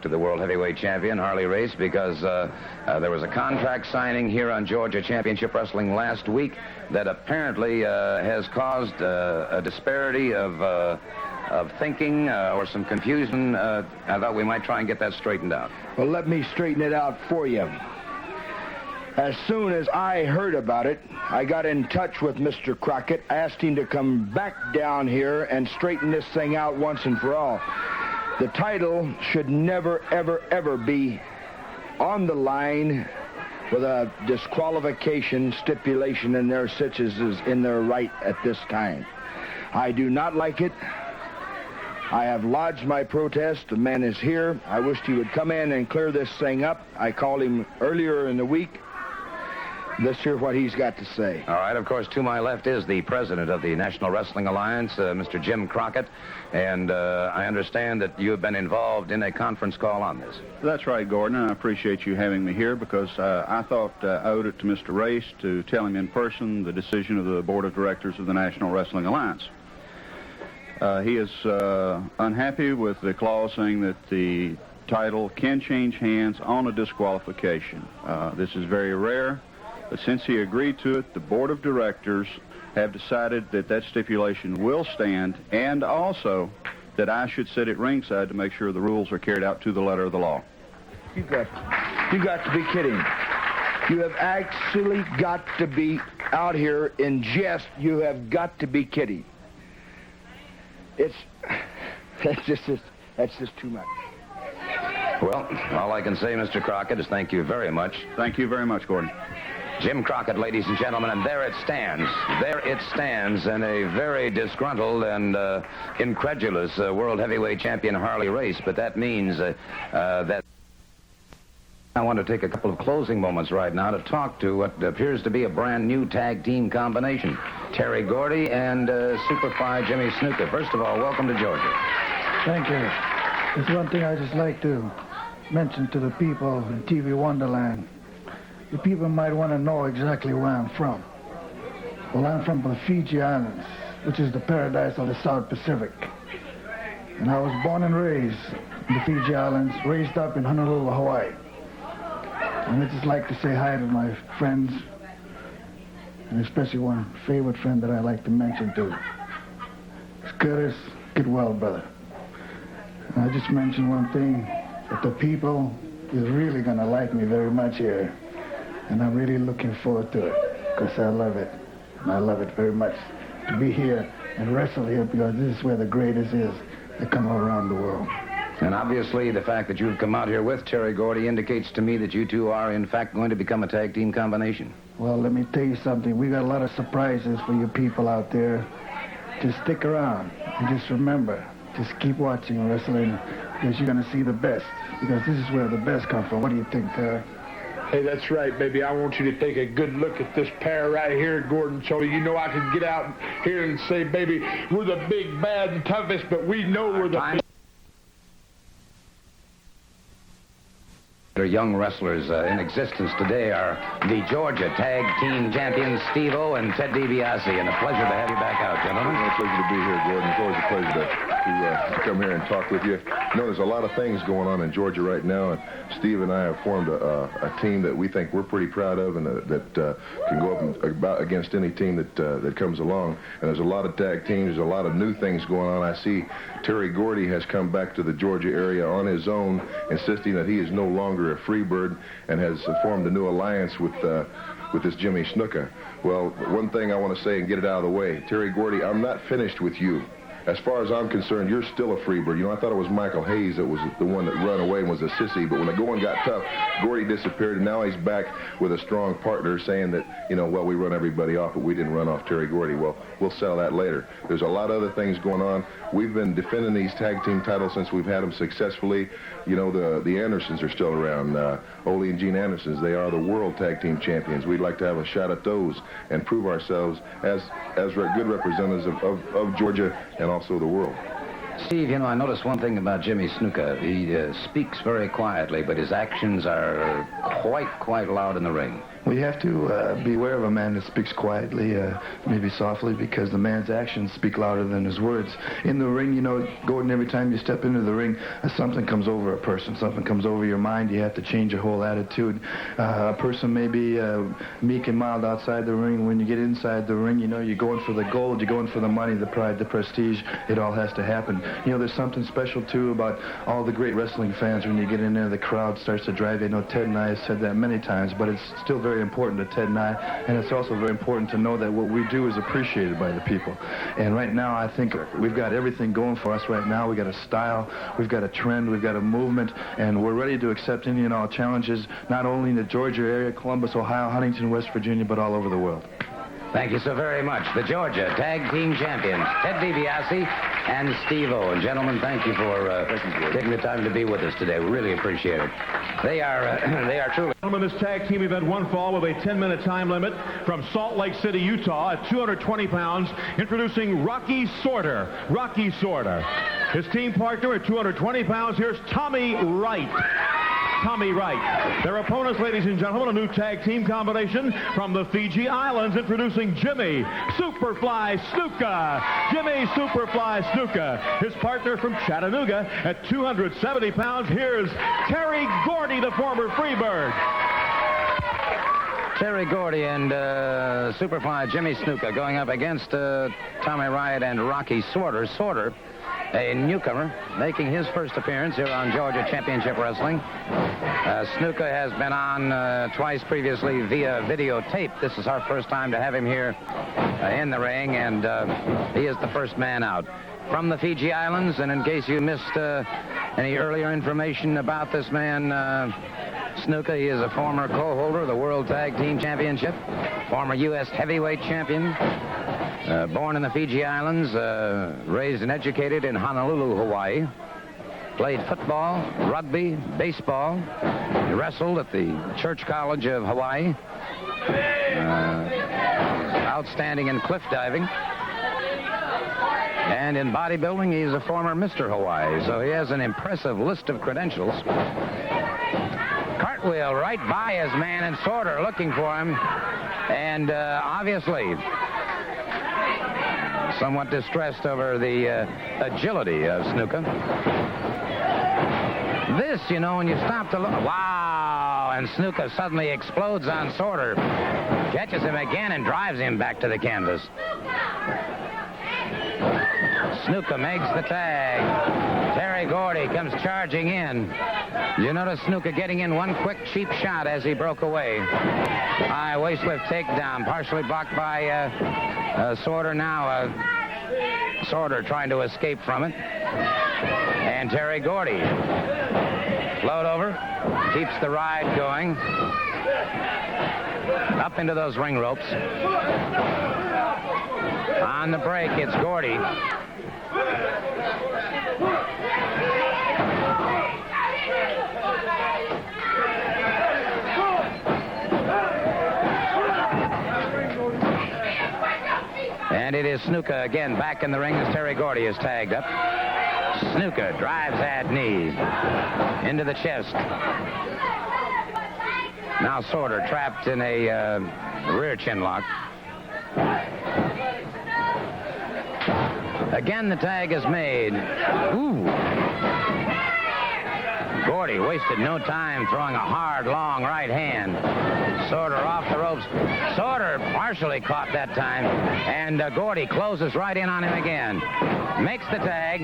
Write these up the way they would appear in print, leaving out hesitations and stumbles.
to the World Heavyweight Champion, Harley Race, because there was a contract signing here on Georgia Championship Wrestling last week that apparently has caused a disparity of thinking or some confusion. I thought we might try and get that straightened out. Well, let me straighten it out for you. As soon as I heard about it, I got in touch with Mr. Crockett, asked him to come back down here and straighten this thing out once and for all. The title should never, ever, ever be on the line with a disqualification stipulation in there such as is in their right at this time. I do not like it. I have lodged my protest. The man is here. I wished he would come in and clear this thing up. I called him earlier in the week. Let's hear what he's got to say. All right, of course, to my left is the president of the National Wrestling Alliance, Mr. Jim Crockett, and I understand that you have been involved in a conference call on this. That's right, Gordon. I appreciate you having me here because I thought I owed it to Mr. Race to tell him in person the decision of the Board of Directors of the National Wrestling Alliance. He is unhappy with the clause saying that the title can change hands on a disqualification. This is very rare. But since he agreed to it, the Board of Directors have decided that that stipulation will stand, and also that I should sit at ringside to make sure the rules are carried out to the letter of the law. You got to be kidding. You have actually got to be out here in jest. You have got to be kidding. That's just too much. Well, all I can say, Mr. Crockett, is thank you very much. Thank you very much, Gordon. Jim Crockett, ladies and gentlemen, and there it stands. There it stands, and a very disgruntled and incredulous World Heavyweight Champion Harley Race. But that means that I want to take a couple of closing moments right now to talk to what appears to be a brand new tag team combination, Terry Gordy and Superfly Jimmy Snuka. First of all, welcome to Georgia. Thank you. There's one thing I just like to mention to the people in TV Wonderland. The people might want to know exactly where I'm from. Well, I'm from the Fiji Islands, which is the paradise of the South Pacific. And I was born and raised in the Fiji Islands, raised up in Honolulu, Hawaii. And I just like to say hi to my friends, and especially one favorite friend that I like to mention to. It's Curtis. Get well, brother. And I just mentioned one thing, that the people is really going to like me very much here. And I'm really looking forward to it, because I love it. And I love it very much to be here and wrestle here, because this is where the greatest is that come around the world. And obviously, the fact that you've come out here with Terry Gordy indicates to me that you two are, in fact, going to become a tag team combination. Well, let me tell you something. We got a lot of surprises for you people out there. Just stick around and just remember, just keep watching wrestling, because you're going to see the best, because this is where the best come from. What do you think, Terry? Hey, that's right, baby. I want you to take a good look at this pair right here, Gordon Chody. You know I can get out here and say, baby, we're the big, bad, and toughest, but we know we're the big. Young wrestlers in existence today are the Georgia Tag Team Champions, Steve-O and Ted DiBiase, and a pleasure to have you back out, gentlemen. It's a pleasure to be here, Gordon. It's always a pleasure to come here and talk with you. You know, there's a lot of things going on in Georgia right now, and Steve and I have formed a team that we think we're pretty proud of, and that can go up against any team that comes along. And there's a lot of tag teams. There's a lot of new things going on. I see Terry Gordy has come back to the Georgia area on his own, insisting that he is no longer a free bird, and has formed a new alliance with this Jimmy Snuka. Well, one thing I want to say and get it out of the way. Terry Gordy, I'm not finished with you. As far as I'm concerned, you're still a free bird. You know, I thought it was Michael Hayes that was the one that ran away and was a sissy, but when the going got tough, Gordy disappeared, and now he's back with a strong partner saying that, you know, well, we run everybody off, but we didn't run off Terry Gordy. Well, we'll settle that later. There's a lot of other things going on. We've been defending these tag team titles since we've had them successfully. You know, the Andersons are still around. Ole and Gene Andersons, they are the world tag team champions. We'd like to have a shot at those and prove ourselves as good representatives of Georgia and also the world. Steve, you know, I noticed one thing about Jimmy Snuka. He speaks very quietly, but his actions are quite loud in the ring. We have to beware of a man that speaks quietly, maybe softly, because the man's actions speak louder than his words. In the ring, you know, Gordon, every time you step into the ring, something comes over a person. Something comes over your mind. You have to change your whole attitude. A person may be meek and mild outside the ring. When you get inside the ring, you know, you're going for the gold, you're going for the money, the pride, the prestige. It all has to happen. You know, there's something special, too, about all the great wrestling fans. When you get in there, the crowd starts to drive you. I know Ted and I have said that many times, but it's still very important to Ted and I, and it's also very important to know that what we do is appreciated by the people. And right now, I think we've got everything going for us right now. We've got a style, we've got a trend, we've got a movement, and we're ready to accept any and all challenges, not only in the Georgia area, Columbus, Ohio, Huntington, West Virginia, but all over the world. Thank you so very much. The Georgia Tag Team Champions, Ted DiBiase and Steve Owen. Gentlemen, thank you for taking the time to be with us today. We really appreciate it. They are truly... Gentlemen, this tag team event one fall with a 10-minute time limit from Salt Lake City, Utah at 220 pounds, introducing Rocky Sortor. Rocky Sortor. His team partner at 220 pounds, here's Tommy Wright. Tommy Wright. Their opponents, ladies and gentlemen, a new tag team combination from the Fiji Islands, introducing Jimmy Superfly Snuka. Jimmy Superfly Snuka. His partner from Chattanooga at 270 pounds, here's Terry Gordy, the former Freebird. Terry Gordy and Superfly Jimmy Snuka going up against Tommy Wright and Rocky Sortor. Sortor, a newcomer, making his first appearance here on Georgia Championship Wrestling. Snuka has been on twice previously via videotape. This is our first time to have him here in the ring, and he is the first man out. From the Fiji Islands, and in case you missed any earlier information about this man, Snuka, he is a former co-holder of the World Tag Team Championship, former U.S. heavyweight champion, born in the Fiji Islands, raised and educated in Honolulu, Hawaii. Played football, rugby, baseball. He wrestled at the Church College of Hawaii. Outstanding in cliff diving. And in bodybuilding, he's a former Mr. Hawaii, so he has an impressive list of credentials. Cartwheel right by his man and Sortor looking for him. And obviously somewhat distressed over the agility of Snuka. This, you know, when you stop to look... Wow! And Snuka suddenly explodes on Sortor. Catches him again and drives him back to the canvas. Snuka makes the tag. Terry Gordy comes charging in. You notice Snuka getting in one quick, cheap shot as he broke away. High waist lift takedown, partially blocked by Sortor. Now Sortor trying to escape from it. And Terry Gordy. Float over. Keeps the ride going. Up into those ring ropes. On the break, it's Gordy. And it is Snuka again back in the ring as Terry Gordy is tagged up. Snuka drives that knee into the chest. Now Sortor trapped in a rear chin lock. Again, the tag is made. Ooh. Gordy wasted no time throwing a hard, long right hand. Sortor off the ropes. Sortor partially caught that time, and Gordy closes right in on him again. Makes the tag.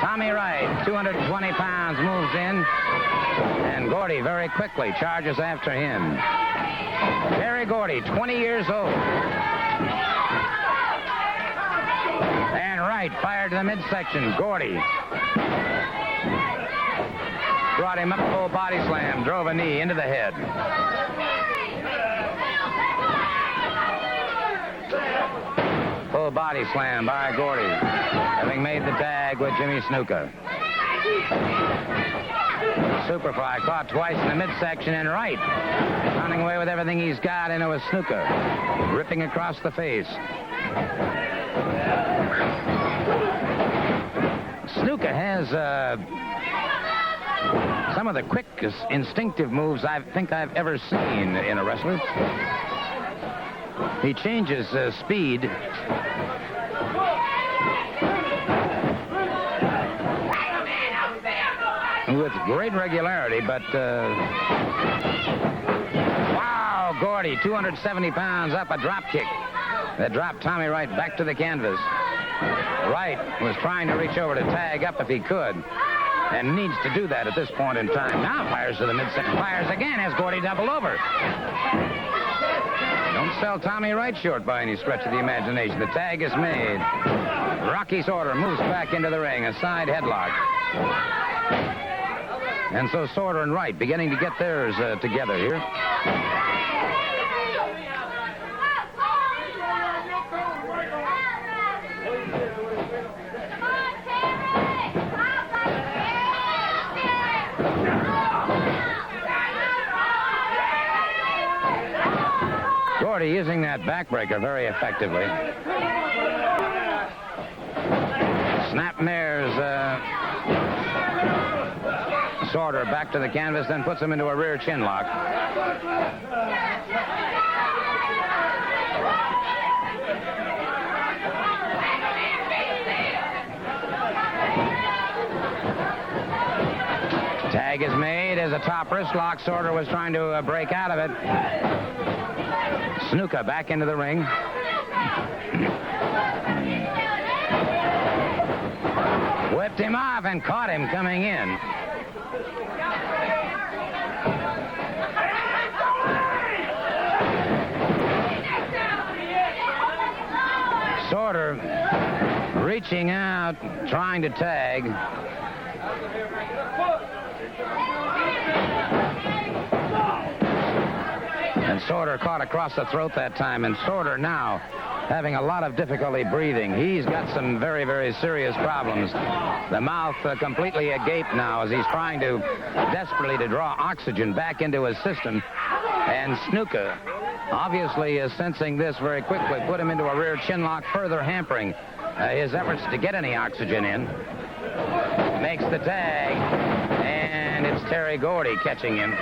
Tommy Wright, 220 pounds, moves in, and Gordy very quickly charges after him. Terry Gordy, 20 years old. And Wright fired to the midsection. Gordy brought him up, full body slam, drove a knee into the head. Full body slam by Gordy, having made the tag with Jimmy Snuka. Superfly caught twice in the midsection, and Wright running away with everything he's got, and it was Snuka ripping across the face. Snuka has some of the quickest instinctive moves I think I've ever seen in a wrestler. He changes speed. With great regularity, but wow, Gordy, 270 pounds up, a drop kick that dropped Tommy Wright back to the canvas. Wright was trying to reach over to tag up if he could, and needs to do that at this point in time. Now fires to the midsection, fires again as Gordy doubled over. Don't sell Tommy Wright short by any stretch of the imagination. The tag is made. Rocky Sortor moves back into the ring, a side headlock. And so Sortor and Wright beginning to get theirs together here. Gordy using that backbreaker very effectively. Snapmare's Sortor back to the canvas, then puts him into a rear chin lock. Tag is made as a top wrist lock. Sortor was trying to break out of it. Snuka back into the ring. Whipped him off and caught him coming in. Sortor reaching out, trying to tag. And Sortor caught across the throat that time. And Sortor now having a lot of difficulty breathing. He's got some very, very serious problems. The mouth completely agape now as he's trying to desperately to draw oxygen back into his system. And Snuka obviously is sensing this very quickly, put him into a rear chin lock, further hampering his efforts to get any oxygen in. Makes the tag, and it's Terry Gordy catching him.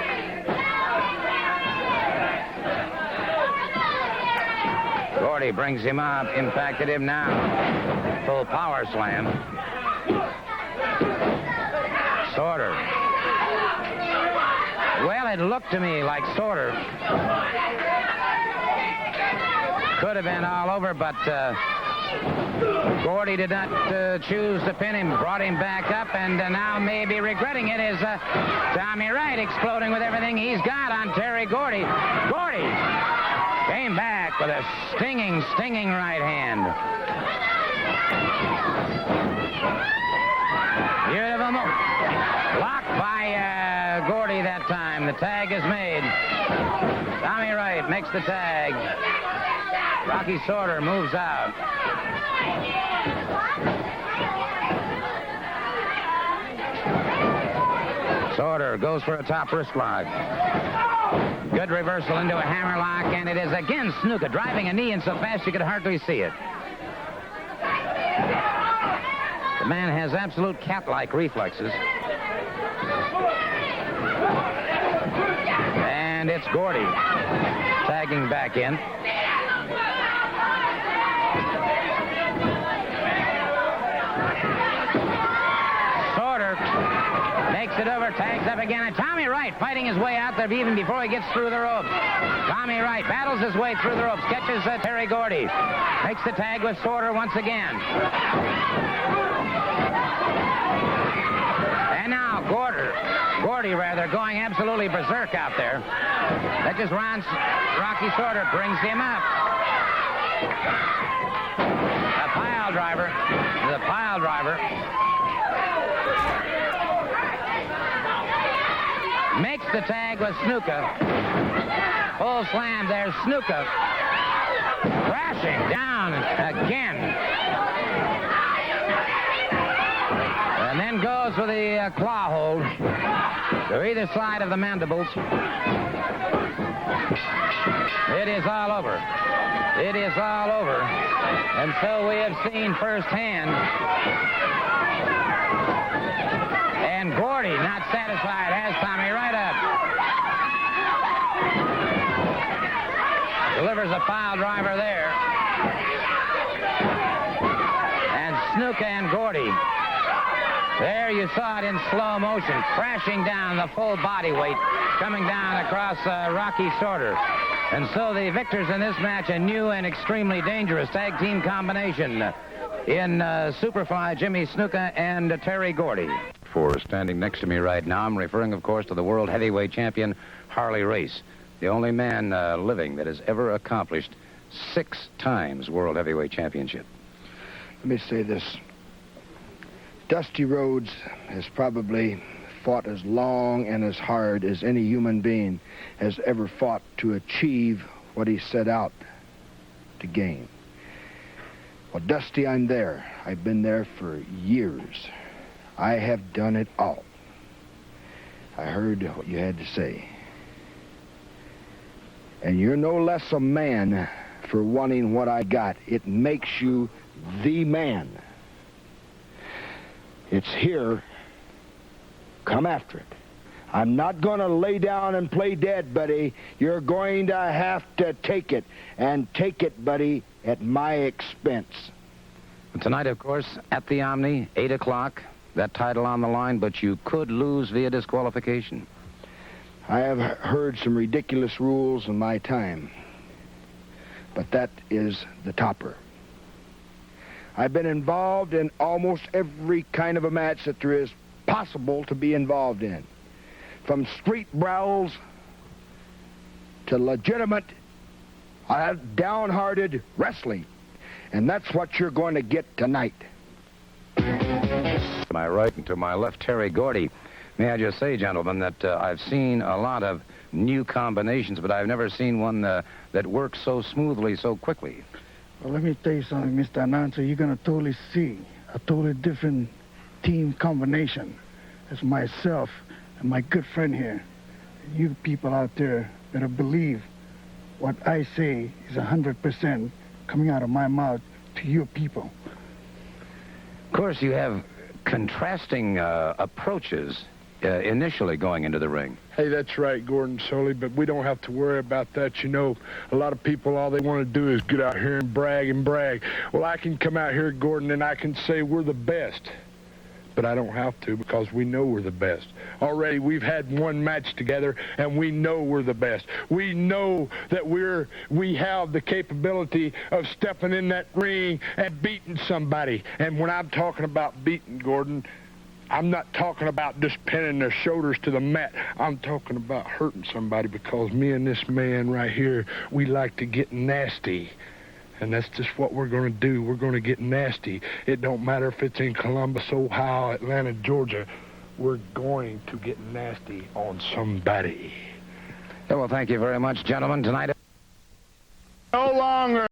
Gordy brings him up, impacted him now. Full power slam. Sortor. Well, it looked to me like Sortor could have been all over, but Gordy did not choose to pin him, brought him back up, and now may be regretting it is Tommy Wright exploding with everything he's got on Terry Gordy. Gordy came back with a stinging right hand. Beautiful move. Blocked by Gordy that time. The tag is made. Tommy Wright makes the tag. Rocky Sortor moves out. Sortor goes for a top wrist lock. Good reversal into a hammerlock, and it is again Snuka driving a knee in so fast you could hardly see it. The man has absolute cat-like reflexes. And it's Gordy tagging back in. Sortor makes it over, tags up again, and Tommy Wright fighting his way out there even before he gets through the ropes. Tommy Wright battles his way through the ropes, catches Terry Gordy, makes the tag with Sortor once again. And now Gordy going absolutely berserk out there. That just runs Rocky Sortor, brings him up. The pile driver. Makes the tag with Snuka. Full slam, there's Snuka. Crashing down again. And then goes for the claw hold to either side of the mandibles. It is all over. It is all over. And so we have seen firsthand. And Gordy, not satisfied, has Tommy right up. Delivers a pile driver there. And Snuka and Gordy. There you saw it in slow motion, crashing down the full body weight, coming down across Rocky Sortor. And so the victors in this match, a new and extremely dangerous tag team combination in Superfly Jimmy Snuka and Terry Gordy. For standing next to me right now, I'm referring, of course, to the world heavyweight champion, Harley Race, the only man living that has ever accomplished 6 times world heavyweight championship. Let me say this. Dusty Rhodes has probably fought as long and as hard as any human being has ever fought to achieve what he set out to gain. Well, Dusty, I'm there. I've been there for years. I have done it all. I heard what you had to say. And you're no less a man for wanting what I got. It makes you the man. It's here. Come after it. I'm not going to lay down and play dead, buddy. You're going to have to take it. And take it, buddy, at my expense. Tonight, of course, at the Omni, 8 o'clock, that title on the line, but you could lose via disqualification. I have heard some ridiculous rules in my time, but that is the topper. I've been involved in almost every kind of a match that there is possible to be involved in, from street brawls to legitimate, downhearted wrestling, and that's what you're going to get tonight. To my right and to my left, Terry Gordy. May I just say, gentlemen, that I've seen a lot of new combinations, but I've never seen one that works so smoothly, so quickly. Well, let me tell you something, Mr. Announcer. You're going to totally see a totally different team combination. As myself and my good friend here. You people out there better believe what I say is 100% coming out of my mouth to you people. Of course, you have contrasting approaches initially going into the ring. Hey, that's right, Gordon Soley, but we don't have to worry about that. You know, a lot of people, all they want to do is get out here and brag and brag. Well, I can come out here, Gordon, and I can say we're the best. But I don't have to, because we know we're the best. Already we've had one match together, and we know we're the best. We know that we have the capability of stepping in that ring and beating somebody. And when I'm talking about beating, Gordon, I'm not talking about just pinning their shoulders to the mat. I'm talking about hurting somebody, because me and this man right here, we like to get nasty. And that's just what we're going to do. We're going to get nasty. It don't matter if it's in Columbus, Ohio, Atlanta, Georgia. We're going to get nasty on somebody. Well, thank you very much, gentlemen. Tonight... No longer